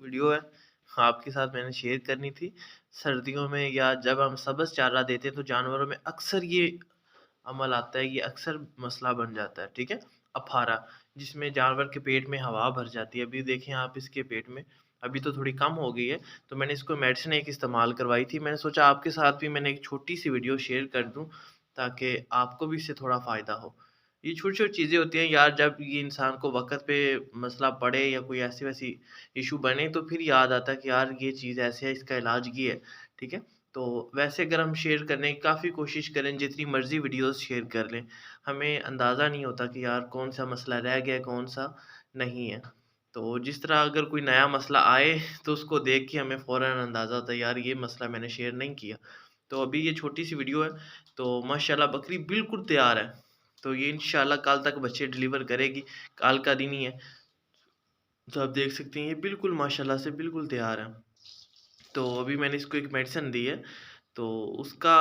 Video है, आपके साथ मैंने शेयर करनी थी। सर्दियों में या जब हम सब्ज़ चारा देते हैं तो जानवरों में अक्सर ये अमल आता है, ये अक्सर मसला बन जाता है, ठीक है? अफारा, जिसमें जानवर के पेट में हवा भर जाती है। अभी देखें आप इसके पेट में, अभी तो थोड़ी कम हो गई है, तो मैंने इसको मेडिसिन एक इस्तेमाल करवाई थी। मैंने सोचा आपके साथ भी मैंने एक छोटी-सी वीडियो शेयर कर दूँ, ताकि आपको भी इससे थोड़ा फ़ायदा हो। ये छोटी-छोटी चीज़ें होती हैं यार, जब ये इंसान को वक़्त पे मसला पड़े या कोई ऐसी-वैसी इश्यू बने, तो फिर याद आता है कि यार ये चीज़ ऐसे है, इसका इलाज ये है, ठीक है? तो वैसे अगर हम शेयर करने की काफ़ी कोशिश करें, जितनी मर्ज़ी वीडियोज़ शेयर कर लें, हमें अंदाज़ा नहीं होता कि यार कौन-सा मसला रह गया है, कौन-सा नहीं है। तो जिस तरह अगर कोई नया मसला आए, तो उसको देख के हमें फ़ौरन अंदाज़ा होता है यार ये मसला मैंने शेयर नहीं किया। तो अभी ये छोटी-सी वीडियो है, तो माशाल्लाह बकरी बिल्कुल तैयार है। तो ये इंशाल्लाह कल तक बच्चे डिलीवर करेगी, कल का दिन ही है। तो आप देख सकते हैं ये बिल्कुल माशाल्लाह से बिल्कुल तैयार है। तो अभी मैंने इसको एक मेडिसिन दी है, तो उसका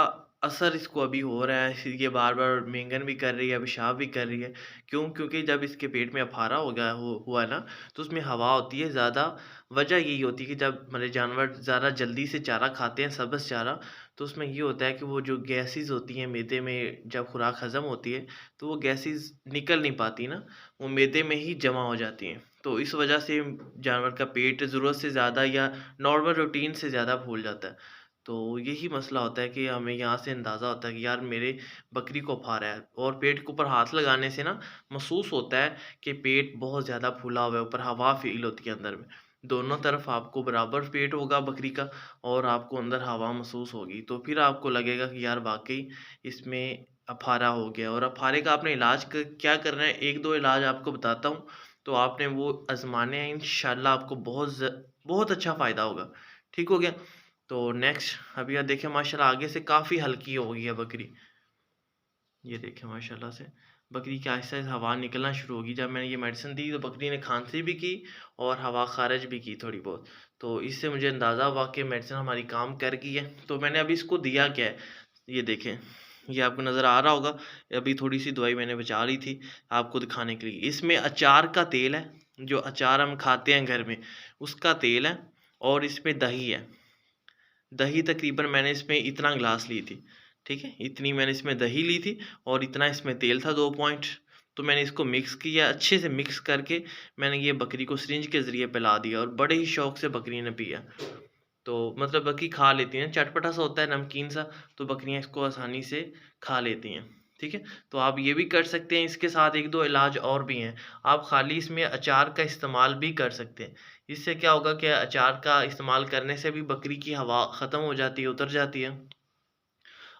असर इसको अभी हो रहा है। फिर ये बार-बार मेंगन भी कर रही है, पेशाब भी कर रही है। क्यों? क्योंकि जब इसके पेट में अफारा हो गया हुआ है ना, तो उसमें हवा होती है ज़्यादा। वजह यही होती है कि जब हमारे जानवर ज़्यादा जल्दी से चारा खाते हैं, सब्ज़ चारा, तो उसमें ये होता है कि वो जो गैसेज़ होती हैं मैदे में जब खुराक हज़म होती है, तो वो गैसेज़ निकल नहीं पाती ना, वो मैदे में ही जमा हो जाती हैं। तो इस वजह से जानवर का पेट ज़रूरत से ज़्यादा या नॉर्मल रूटीन से ज़्यादा फूल जाता है। तो यही मसला होता है कि हमें यहाँ से अंदाज़ा होता है कि यार मेरे बकरी को अफारा है, और पेट के ऊपर हाथ लगाने से ना महसूस होता है कि पेट बहुत ज़्यादा फूला हुआ है, ऊपर हवा फ़ील होती है अंदर में। दोनों तरफ आपको बराबर पेट होगा बकरी का, और आपको अंदर हवा महसूस होगी, तो फिर आपको लगेगा कि यार वाक़ई इसमें अफारा हो गया। और अफारे का आपने इलाज क क्या करना है, 1-2 इलाज आपको बताता हूँ, तो आपने वो आज़माने हैं, इंशाल्लाह आपको बहुत अच्छा फ़ायदा होगा। ठीक हो गया? तो नेक्स्ट अभी आप देखें माशाल्लाह आगे से काफ़ी हल्की हो गई है बकरी। ये देखें माशाल्लाह से, बकरी की आहिस्ता-आहिस्ता हवा निकलना शुरू होगी। जब मैंने ये मेडिसिन दी तो बकरी ने खाँसी भी की और हवा ख़ारिज भी की थोड़ी बहुत। तो इससे मुझे अंदाज़ा हुआ कि मेडिसिन हमारी काम कर गई है। तो मैंने अभी इसको दिया क्या है, ये देखें, ये आपको नज़र आ रहा होगा। अभी थोड़ी-सी दवाई मैंने बचा ली थी आपको दिखाने के लिए। इसमें अचार का तेल है, जो अचार हम खाते हैं घर में, उसका तेल है, और इसमें दही है। दही तकरीबन मैंने इसमें इतना ग्लास ली थी, ठीक है? इतनी मैंने इसमें दही ली थी, और इतना इसमें तेल था 2 पॉइंट। तो मैंने इसको मिक्स किया, अच्छे से मिक्स करके मैंने ये बकरी को सिरिंज के ज़रिए पिला दिया, और बड़े ही शौक से बकरी ने पिया। तो मतलब बकरी खा लेती हैं, चटपटा-सा होता है, नमकीन-सा, तो बकरियाँ इसको आसानी से खा लेती हैं, ठीक है? तो आप ये भी कर सकते हैं, इसके साथ 1-2 इलाज और भी हैं। आप खाली इसमें अचार का इस्तेमाल भी कर सकते हैं। इससे क्या होगा कि अचार का इस्तेमाल करने से भी बकरी की हवा ख़त्म हो जाती है, उतर जाती है।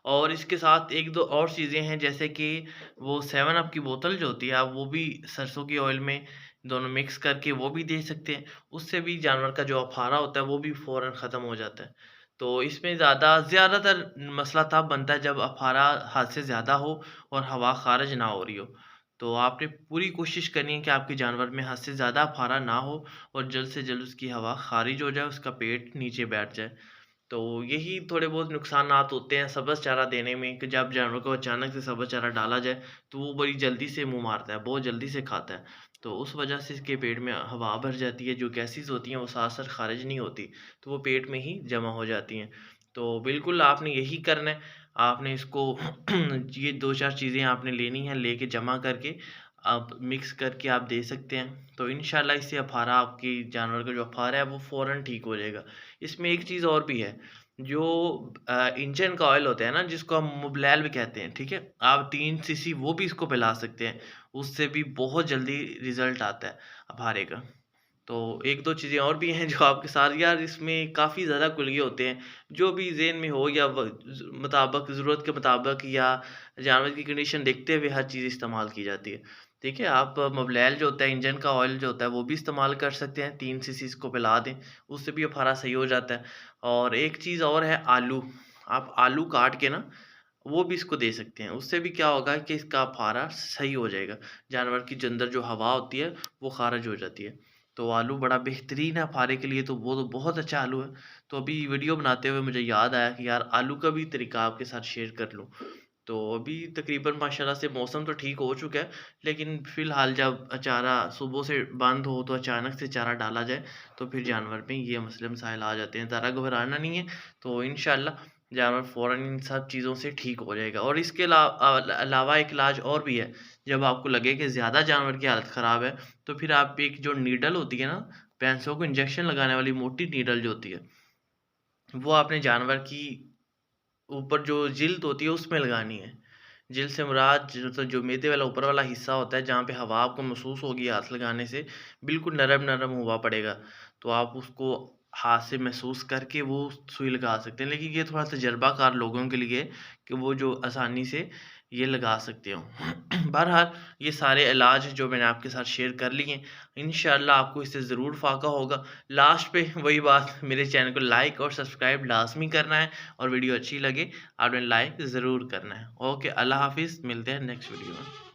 और इसके साथ 1-2 और चीज़ें हैं, जैसे कि वो 7 अप की बोतल जो होती है, आप वो भी सरसों के ऑयल में दोनों मिक्स करके वो भी दे सकते हैं। उससे भी जानवर का जो अफारा होता है वो भी फ़ौरन ख़त्म हो जाता है। तो इसमें ज़्यादातर मसला तब बनता है जब अफारा हद से ज़्यादा हो और हवा ख़ारिज ना हो रही हो। तो आपने पूरी कोशिश करनी है कि आपके जानवर में हद से ज़्यादा अफारा ना हो, और जल्द से जल्द उसकी हवा ख़ारिज हो जाए, उसका पेट नीचे बैठ जाए। तो यही थोड़े बहुत नुकसानात होते हैं सब्ज़ चारा देने में, कि जब जानवर को अचानक से सब्ज़ चारा डाला जाए, तो वो बड़ी जल्दी से मुँह मारता है, बहुत जल्दी से खाता है। तो उस वजह से इसके पेट में हवा भर जाती है, जो गैसेज़ होती हैं वो साथ-साथ ख़ारिज नहीं होती, तो वो पेट में ही जमा हो जाती हैं। तो बिल्कुल आपने यही करना है, आपने इसको ये 2-4 चीज़ें आपने लेनी हैं, लेके जमा करके आप मिक्स करके आप दे सकते हैं। तो इंशाल्लाह इससे अफारा, आपकी जानवर का जो अफारा है वो फ़ौरन ठीक हो जाएगा। इसमें एक चीज़ और भी है, जो इंजन का ऑयल होता है ना, जिसको हम मुबलैल भी कहते हैं, ठीक है? आप 3 सीसी वो भी इसको पिला सकते हैं, उससे भी बहुत जल्दी रिज़ल्ट आता है अफारे का। तो 1-2 चीज़ें और भी हैं जो आपके साथ, यार इसमें काफ़ी ज़्यादा कुल्ये होते हैं, जो भी ज़हन में हो, या व ज़ मुताबिक, ज़रूरत के मुताबिक, या जानवर की कंडीशन देखते हुए हर चीज़ इस्तेमाल की जाती है। ठीक है? आप मबलैल जो होता है, इंजन का ऑयल जो होता है, वो भी इस्तेमाल कर सकते हैं, 3 सीसी इसको पिला दें, उससे भी अफारा सही हो जाता है। और एक चीज़ और है, आलू। आप आलू काट के ना, वो भी इसको दे सकते हैं, उससे भी क्या होगा कि इसका अफारा सही हो जाएगा। जानवर की जो अंदर जो हवा होती है, वो खारिज हो जाती है। तो आलू बड़ा बेहतरीन है अफारे के लिए, तो वो तो बहुत अच्छा आलू है। तो अभी वीडियो बनाते हुए मुझे याद आया कि यार आलू का भी तरीका आपके साथ शेयर कर लूँ। तो अभी तकरीबन माशाल्लाह से मौसम तो ठीक हो चुका है, लेकिन फ़िलहाल जब चारा सुबह से बंद हो तो अचानक से चारा डाला जाए, तो फिर जानवर में ये मसले मसाइल आ जाते हैं। ज़रा घबराना नहीं है, तो इंशाअल्लाह जानवर फ़ौरन इन सब चीज़ों से ठीक हो जाएगा। और इसके अलावा एक इलाज और भी है, जब आपको लगे कि ज़्यादा जानवर की हालत ख़राब है, तो फिर आप एक जो नीडल होती है ना, भैंसों को इंजेक्शन लगाने वाली मोटी नीडल जो होती है, वो आपने जानवर की ऊपर जो जिल्द होती है उसमें लगानी है। जिल्द से मुराद जो मैदे वाला ऊपर वाला हिस्सा होता है जहाँ पे हवा आपको महसूस होगी हाथ लगाने से, बिल्कुल नरम-नरम हुआ पड़ेगा। तो आप उसको हाथ से महसूस करके वो सुई लगा सकते हैं। लेकिन ये थोड़ा तजर्बाकार लोगों के लिए कि वो जो आसानी से ये लगा सकते हो। बहरहाल ये सारे इलाज जो मैंने आपके साथ शेयर कर लिए हैं, इंशाअल्लाह आपको इससे ज़रूर फ़ायदा होगा। लास्ट पे वही बात, मेरे चैनल को लाइक और सब्सक्राइब लाज़मी करना है और वीडियो अच्छी लगे आपने लाइक ज़रूर करना है। ओके, अल्लाह हाफ़िज़, मिलते हैं नेक्स्ट वीडियो में।